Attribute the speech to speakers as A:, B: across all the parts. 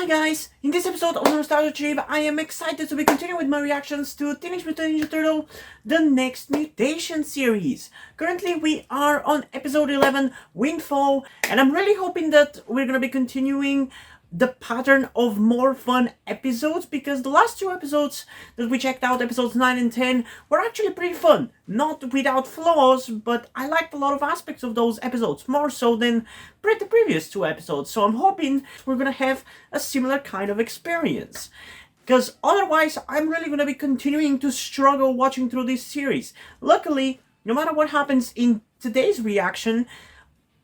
A: Hi guys! In this episode of Nostalgia Trip, I am excited to be continuing with my reactions to Teenage Mutant Ninja Turtle, the next Mutation series. Currently we are on episode 11, Windfall, and I'm really hoping that we're gonna be continuing the pattern of more fun episodes, because the last two episodes that we checked out, episodes 9 and 10, were actually pretty fun. Not without flaws, but I liked a lot of aspects of those episodes, more so than the previous two episodes. So I'm hoping we're gonna have a similar kind of experience, because otherwise I'm really gonna be continuing to struggle watching through this series. Luckily, no matter what happens in today's reaction,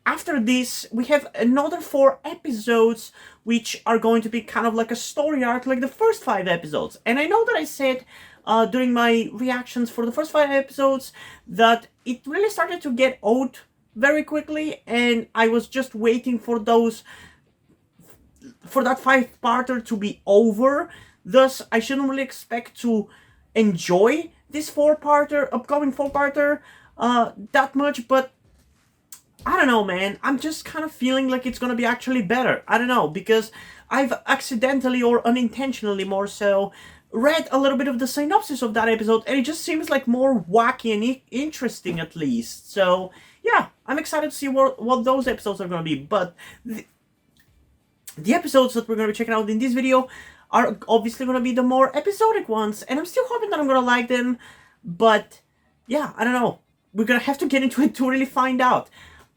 A: after this, we have another 4 episodes which are going to be kind of like a story arc, like the first 5 episodes. And I know that I said during my reactions for the first 5 episodes that it really started to get old very quickly, and I was just waiting for that 5-parter to be over. Thus, I shouldn't really expect to enjoy this upcoming 4-parter that much, but I don't know, man. I'm just kind of feeling like it's gonna be actually better. I don't know, because I've accidentally or unintentionally more so read a little bit of the synopsis of that episode, and it just seems like more wacky and interesting, at least. So yeah, I'm excited to see what those episodes are gonna be. But the episodes that we're gonna be checking out in this video are obviously gonna be the more episodic ones, and I'm still hoping that I'm gonna like them. But yeah, I don't know. We're gonna have to get into it to really find out.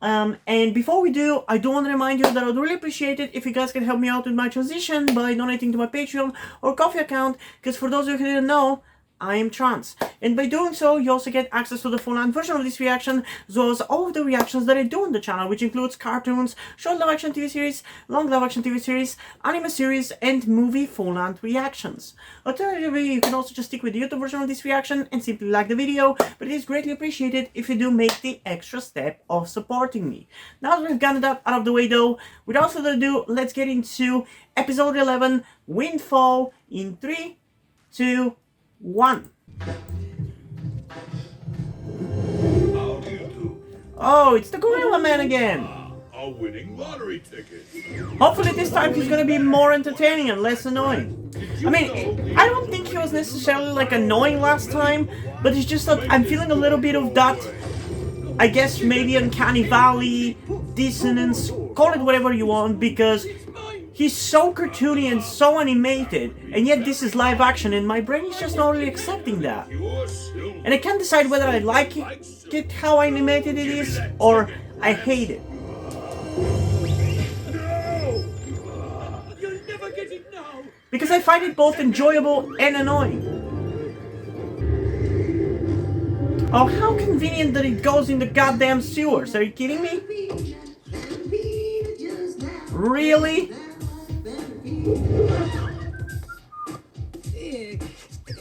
A: And before we do, I do want to remind you that I would really appreciate it if you guys can help me out with my transition by donating to my Patreon or Coffee account, because for those of you who didn't know, I am trans. And by doing so, you also get access to the full-length version of this reaction, as well as all of the reactions that I do on the channel, which includes cartoons, short live-action TV series, long live-action TV series, anime series, and movie full-length reactions. Alternatively, you can also just stick with the YouTube version of this reaction and simply like the video, but it is greatly appreciated if you do make the extra step of supporting me. Now that we've gotten that out of the way though, without further ado, let's get into episode 11, Windfall, in 3, 2, 1.
B: How do you do?
A: Oh, it's the Gorilla Man again.
B: A winning lottery ticket.
A: Hopefully this time he's gonna be more entertaining and less annoying. I mean, I don't think he was necessarily like annoying last time, but it's just that I'm feeling a little bit of that, I guess maybe uncanny valley, dissonance, call it whatever you want, because he's so cartoony and so animated, and yet this is live action, and my brain is just not really accepting that. And I can't decide whether I like it how animated it is, or I hate it. Because I find it both enjoyable and annoying. Oh, how convenient that it goes in the goddamn sewers. Are you kidding me? Really?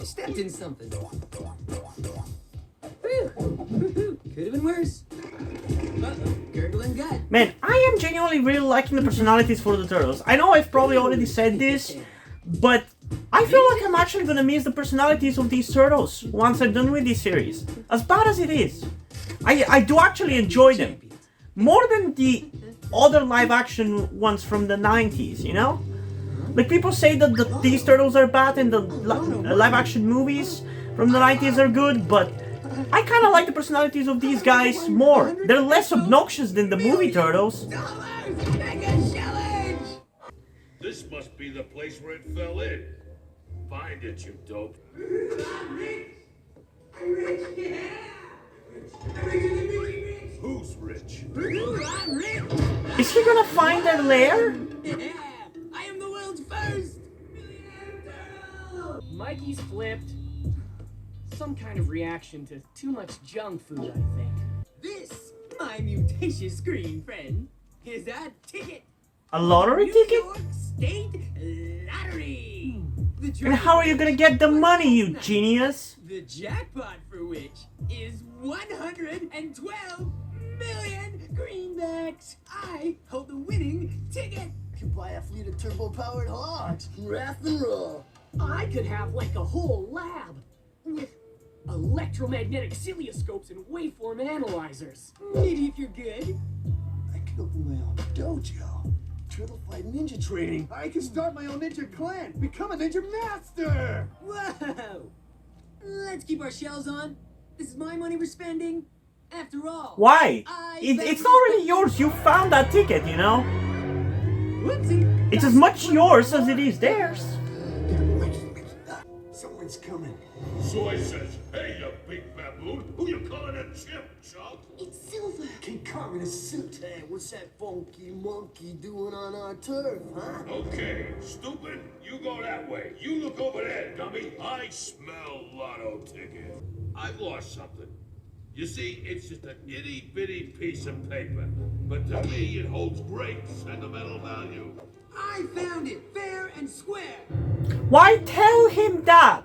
C: Stepped in something. Could have been worse. Gurgling gut.
A: Man, I am genuinely really liking the personalities for the turtles. I know I've probably already said this, but I feel like I'm actually gonna miss the personalities of these turtles once I'm done with this series. As bad as it is, I do actually enjoy them. More than the other live-action ones from the 90s, you know? Like, people say that these turtles are bad and the live-action movies from the 90s are good, but I kind of like the personalities of these guys more. They're less obnoxious than the movie turtles.
B: This must be the place where it fell in. Find it, you dope. Who's rich?
C: I'm rich.
A: Is he gonna find their lair?
C: Yeah, I am the world's first.
D: Mikey's flipped. Some kind of reaction to too much junk food, I think.
C: This, my Mutation screen friend, is a ticket.
A: A lottery
C: New
A: ticket?
C: York State Lottery. The
A: And how are you gonna get the money, you genius?
C: The jackpot for which is 112 million greenbacks. I hold the winning ticket.
E: Can buy a fleet of turbo-powered hogs. Wrath and roll.
D: I could have like a whole lab with electromagnetic cilioscopes and waveform analyzers.
C: Maybe if you're good.
E: I could open my own dojo. Turtle Fight Ninja training. I can start my own ninja clan. Become a ninja master.
C: Whoa! Let's keep our shells on. This is my money we're spending. After all.
A: Why?
C: I
A: It's not really yours. You found that ticket, you know?
C: Whoopsie.
A: It's as much yours as it is theirs.
E: Someone's coming.
B: Soy says, hey, you big baboon. Who you calling a chimp, Chuck?
D: It's Silver.
E: King Kong in a suit. Hey, what's that funky monkey doing on our turf, huh?
B: Okay, stupid, you go that way. You look over there, dummy. I smell lotto ticket. I've lost something. You see, it's just an itty-bitty piece of paper. But to me, it holds great sentimental value.
C: I found it, fair and square.
A: Why tell him that?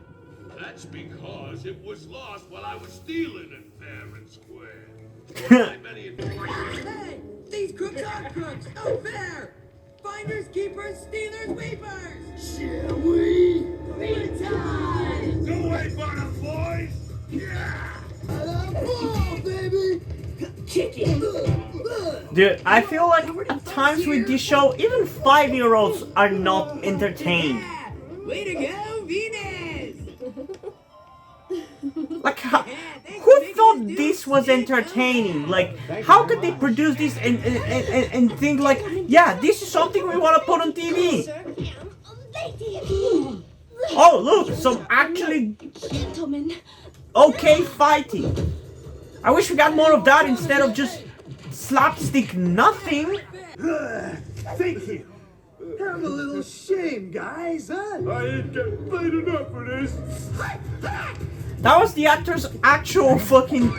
B: That's because it was lost while I was stealing it fair and square.
C: Hey, these crooks are crooks. No fair. Finders, keepers, stealers, weepers.
E: Shall we?
C: Retime.
B: Go away, bottom boys! Yeah!
E: Ball, baby!
D: Kick it.
A: Dude, I feel like at times with this show, even 5-year-olds are not entertained.
C: Yeah. Way to go, Venus.
A: Like, who thought this was entertaining? Like, how could they produce this and think like, yeah, this is something we want to put on TV? Oh, look, some actually
D: Gentlemen.
A: okay fighting. I wish we got more of that instead of just slapstick nothing.
E: Thank you. Have a little shame, guys, huh?
B: I ain't getting paid enough for this.
A: That was the actor's actual fucking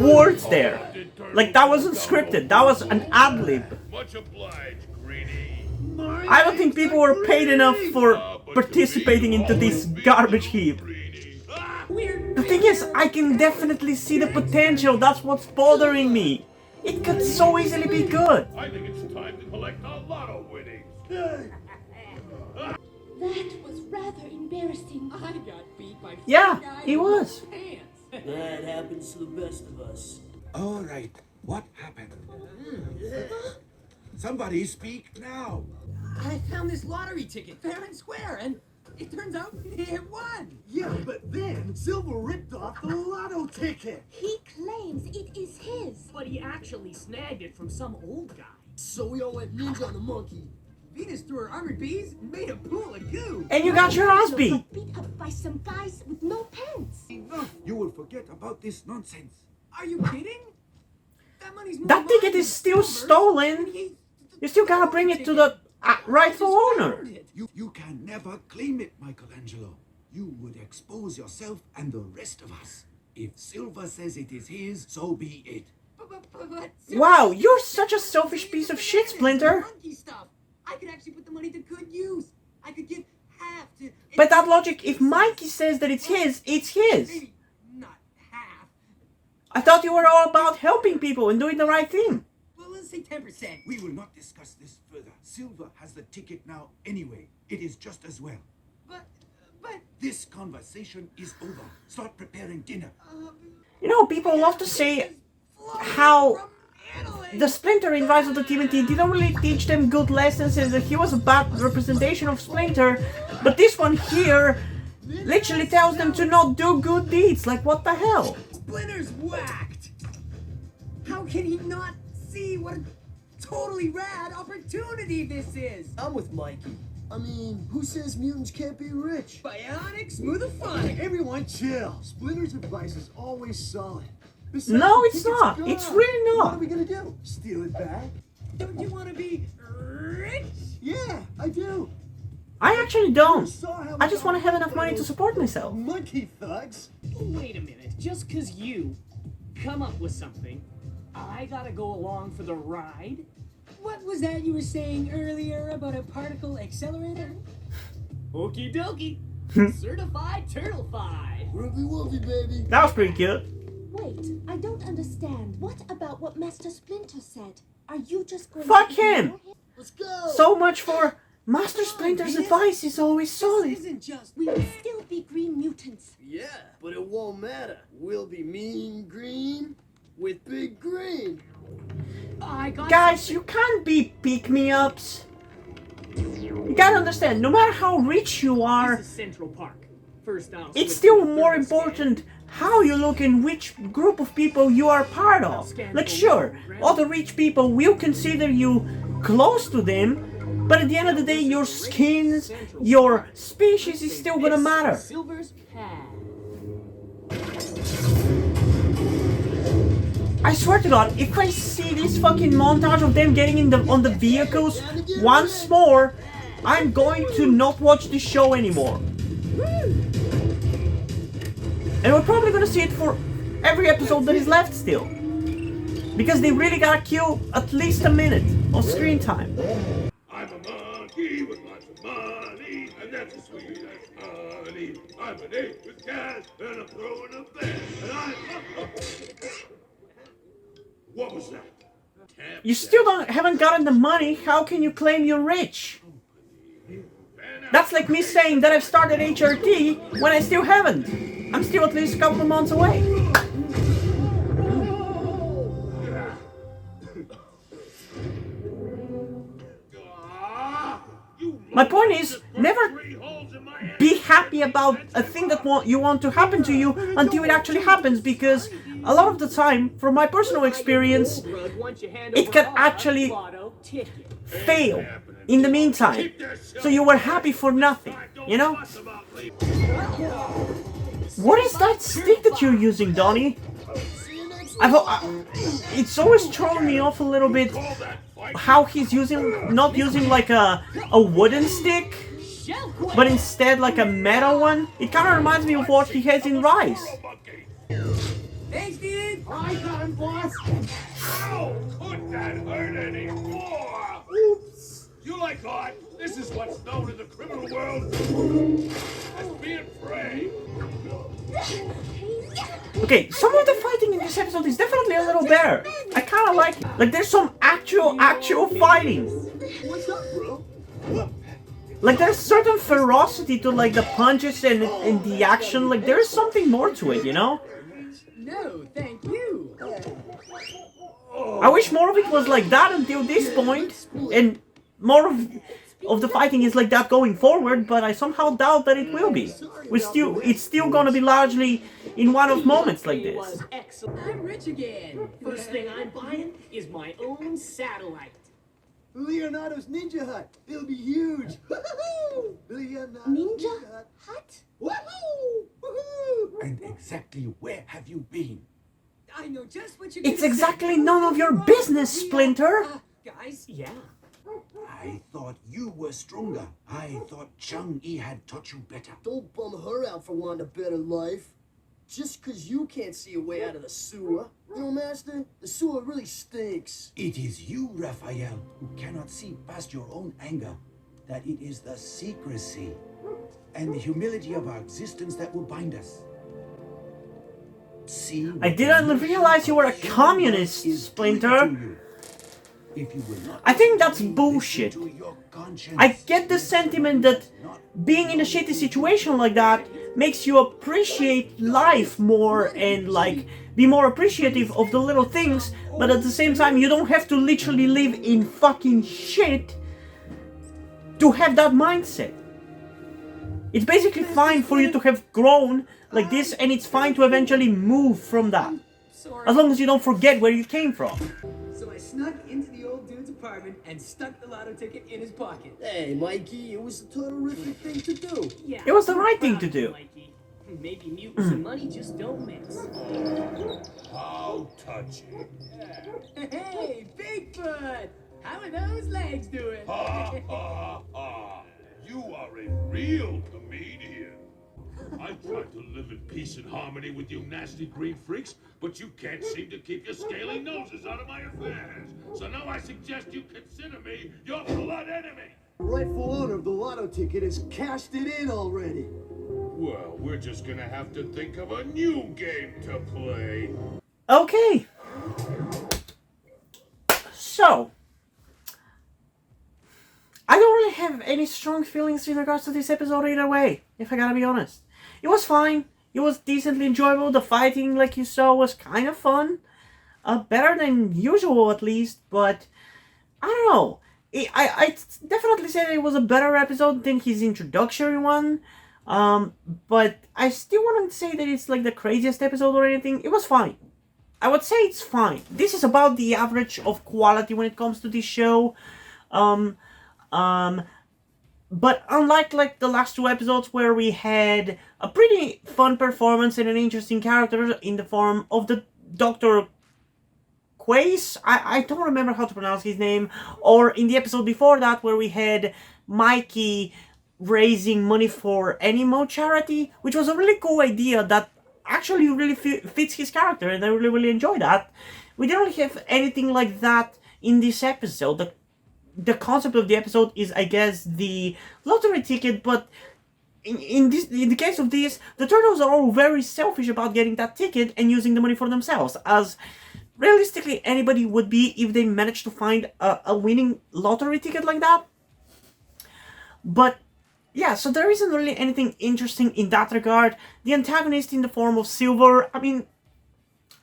A: words there. Like, that wasn't scripted, that was an ad-lib.
B: Much obliged, Greenie.
A: I don't think people were paid enough for participating into this garbage heap. The thing is, I can definitely see the potential, that's what's bothering me. It could so easily be good.
B: I think it's time to collect our lotto winnings.
D: That was rather embarrassing.
C: I got beat by
A: Yeah,
C: guy
A: he
C: with
A: was.
C: no pants.
E: That happens to the best of us.
F: All right, what happened? Somebody speak now.
C: I found this lottery ticket fair and square, and it turns out it won.
E: Yeah, but then Silver ripped off the lotto ticket.
D: He claims it is his.
G: But he actually snagged it from some old guy.
E: So we all went ninja on the monkey.
C: Venus threw her armored bees and made a pool of goo.
A: And you got your ass
D: Got
A: beat.
D: beat up by some guys with no pants.
F: Enough! You will forget about this nonsense.
C: Are you kidding? That money's more
A: That ticket
C: mine
A: is
C: than
A: still
C: Silver's.
A: stolen.
C: He-
A: You still gotta bring it to the rightful owner.
C: found it.
F: You can never claim it, Michelangelo. You would expose yourself and the rest of us. If Silver says it is his, so be it.
C: But
A: Wow, you're such a selfish piece of shit, Splinter.
C: Monkey stuff. I could actually put the money to good use. I could give half to.
A: By that logic, if Mikey says that it's his, it's his.
C: Maybe not half.
A: I thought you were all about helping people and doing the right thing.
C: Well, let's say 10%.
F: We will not discuss this further. Silver has the ticket now anyway. It is just as well.
C: But
F: This conversation is over. Start preparing dinner.
A: You know, people love to say how the Splinter in Rise of the TMNT didn't really teach them good lessons and that he was a bad representation of Splinter, but this one here literally tells them to not do good deeds. Like, what the hell?
C: Splinter's whacked. How can he not see what a totally rad opportunity this is?
E: I'm with Mikey. I mean, who says mutants can't be rich?
C: Bionic, smooth and fun.
E: Everyone chill. Splinter's advice is always solid. Besides,
A: No,
E: the
A: it's
E: ticket's
A: not.
E: gone.
A: It's really
E: What
A: not.
E: are we gonna do? Steal it back?
C: Don't you want to be rich?
E: Yeah, I do.
A: I actually don't.
E: Saw how
A: I just want to have enough money to support myself.
E: Monkey thugs.
G: Wait a minute, just cause you come up with something, I gotta go along for the ride?
C: What was that you were saying earlier about a particle accelerator?
G: Okie dokie. Certified Turtle-fied.
E: Ruby Wolfie, baby.
A: That was pretty cute.
D: Wait, I don't understand. What about what Master Splinter said? Are you just going
A: Fuck
D: to
A: him!
D: ignore
E: Let's go.
A: So much for Master Splinter's advice is always
C: This
A: solid.
C: isn't just.
D: We will still be green mutants.
E: Yeah, but it won't matter. We'll be mean green.
G: with
E: Big Green.
G: I got
A: Guys,
G: something.
A: you can't be pick-me-ups. You gotta understand, no matter how rich you are,
G: This is Central Park. First I'll
A: it's
G: slip
A: still
G: through the
A: more
G: thermal scan.
A: important how you look and which group of people you are part of. Like, sure, all the rich people will consider you close to them, but at the end of the day, your skins, your species is still gonna matter.
G: Silver's pad.
A: I swear to God, if I see this fucking montage of them getting on the vehicles once more, I'm going to not watch the show anymore. And we're probably gonna see it for every episode that is left still. Because they really gotta kill at least a minute of screen time.
B: I'm a monkey with lots of money, and that's as sweet as honey. I'm an ape with cash, and I'm throwing a fit, and I'm... What was that?
A: You still haven't gotten the money, how can you claim you're rich? That's like me saying that I've started HRT when I still haven't. I'm still at least a couple of months away. My point is, never be happy about a thing that you want to happen to you until it actually happens, because a lot of the time, from my personal experience, it can actually fail in the meantime. So you were happy for nothing, you know? What is that stick that you're using, Donnie? It's always thrown me off a little bit how he's not using like a wooden stick, but instead like a metal one. It kind of reminds me of what he has in Rise.
C: Thanks, dude. I got him, boss.
B: Ow! Could that hurt anymore? Oops! You like art? This is what's known in the criminal world as being prey.
A: Okay, some of the fighting in this episode is definitely a little better. I kind of like it. Like, there's some actual fighting.
E: What's up, bro?
A: Like, there's certain ferocity to like the punches and the action. Like, there's something more to it, you know?
C: No, thank you.
A: I wish more of it was like that until this point, and more of the fighting is like that going forward, but I somehow doubt that it will be. It's still gonna be largely in one-off moments like this.
G: Was excellent.
C: I'm rich again.
G: First thing I'm buying is my own satellite.
E: Leonardo's Ninja Hut. It'll be huge. Woohoo! Leonardo's
D: Ninja Hut?
E: Woohoo! Woohoo!
F: And exactly where have you been?
C: I know just what you're
A: It's
C: gonna
A: exactly
C: say.
A: none of your business, Splinter!
C: Guys,
G: Yeah.
F: I thought you were stronger. I thought Chang-Yi had taught you better.
E: Don't bum her out for wanting a better life. Just 'cause you can't see a way out of the sewer. You know, Master, the sewer really stinks.
F: It is you, Raphael, who cannot see past your own anger. That it is the secrecy and the humility of our existence that will bind us. See,
A: I didn't realize you were a communist, Splinter.
F: If you will not
A: I think that's
F: listen
A: bullshit.
F: to your conscience,
A: I get the sentiment that being in a shitty situation like that makes you appreciate life more and like be more appreciative of the little things, but at the same time you don't have to literally live in fucking shit to have that mindset. It's basically fine for you to have grown like this, and it's fine to eventually move from that,
C: sorry.
A: as long as you don't forget where you came from.
C: So I snuck into the old dude's apartment and stuck the lotto ticket in his pocket.
E: Hey, Mikey, it was a terrific thing to do.
G: Yeah.
A: It was the right thing to do.
G: Mikey. Maybe mutants and money just don't mix.
B: How touching.
C: Hey, Bigfoot! How are those legs doing?
B: Ha ha ha. You are a real comedian. I tried to live in peace and harmony with you nasty green freaks, but you can't seem to keep your scaly noses out of my affairs. So now I suggest you consider me your blood enemy.
E: The rightful owner of the lotto ticket has cashed it in already.
B: Well, we're just gonna have to think of a new game to play.
A: Okay. So, I don't really have any strong feelings in regards to this episode either way, if I gotta be honest. It was fine. It was decently enjoyable. The fighting, like you saw, was kind of fun. better than usual at least, but I don't know. I definitely said it was a better episode than his introductory one. But I still wouldn't say that it's like the craziest episode or anything. It was fine. I would say it's fine. This is about the average of quality when it comes to this show. Um, um, but unlike like the last two episodes where we had a pretty fun performance and an interesting character in the form of the Dr. Quace, I don't remember how to pronounce his name, or in the episode before that where we had Mikey raising money for Animo charity, which was a really cool idea that actually really fits his character, and I really enjoy that. We didn't really have anything like that in this episode. The concept of the episode is, I guess, the lottery ticket, but in the case of this, the turtles are all very selfish about getting that ticket and using the money for themselves, as realistically anybody would be if they managed to find a winning lottery ticket like that. But yeah, so there isn't really anything interesting in that regard. The antagonist in the form of Silver, I mean,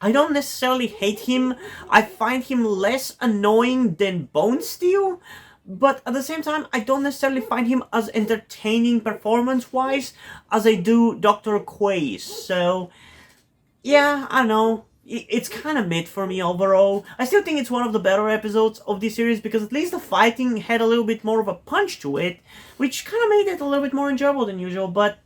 A: I don't necessarily hate him. I find him less annoying than Bone Steel, but at the same time, I don't necessarily find him as entertaining performance-wise as I do Dr. Quace. So yeah, I know. It's kind of mid for me overall. I still think it's one of the better episodes of this series because at least the fighting had a little bit more of a punch to it, which kind of made it a little bit more enjoyable than usual. But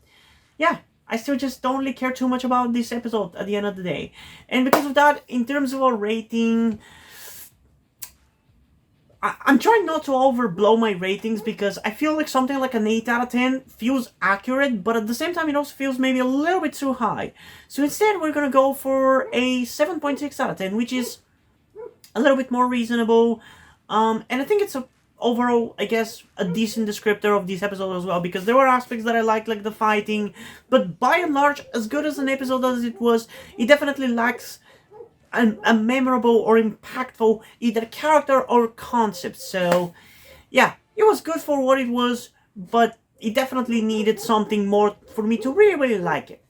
A: yeah, I still just don't really care too much about this episode at the end of the day. And because of that, in terms of a rating, I'm trying not to overblow my ratings because I feel like something like an 8 out of 10 feels accurate, but at the same time it also feels maybe a little bit too high. So instead we're gonna go for a 7.6 out of 10, which is a little bit more reasonable. And I think it's overall, I guess, a decent descriptor of this episode as well, because there were aspects that I liked, like the fighting, but by and large, as good as an episode as it was, it definitely lacks a memorable or impactful either character or concept. So yeah, it was good for what it was, but it definitely needed something more for me to really like it.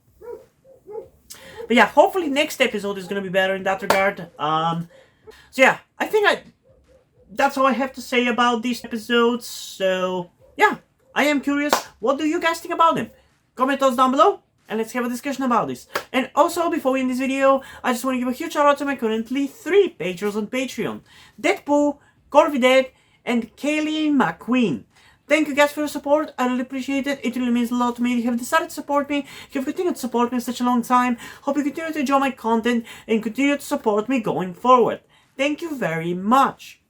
A: But yeah, hopefully next episode is gonna be better in that regard. So yeah, I think that's all I have to say about these episodes. So yeah, I am curious, what do you guys think about them? Comment those down below, and let's have a discussion about this. And also, before we end this video, I just want to give a huge shout out to my currently 3 patrons on Patreon: Deadpool, Corvidead, and Kaylee McQueen. Thank you guys for your support, I really appreciate it, it really means a lot to me. You have decided to support me, you have continued to support me in such a long time. Hope you continue to enjoy my content and continue to support me going forward. Thank you very much.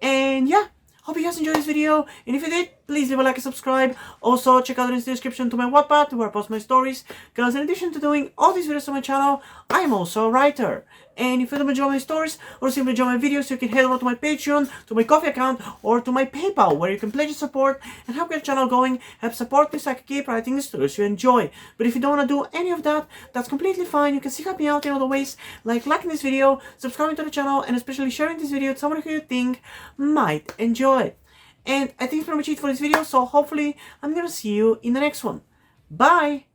A: And yeah, hope you guys enjoyed this video, and if you did, please leave a like and subscribe. Also, check out the description to my Wattpad where I post my stories, because in addition to doing all these videos on my channel, I am also a writer. And if you don't enjoy my stories, or simply enjoy my videos, you can head over to my Patreon, to my Ko-fi account, or to my PayPal, where you can pledge your support and help get the channel going, help support me so I can keep writing the stories you enjoy. But if you don't want to do any of that, that's completely fine. You can still help me out in other ways, like liking this video, subscribing to the channel, and especially sharing this video with someone who you think might enjoy it. And I think it's pretty much it for this video, so hopefully I'm gonna see you in the next one. Bye!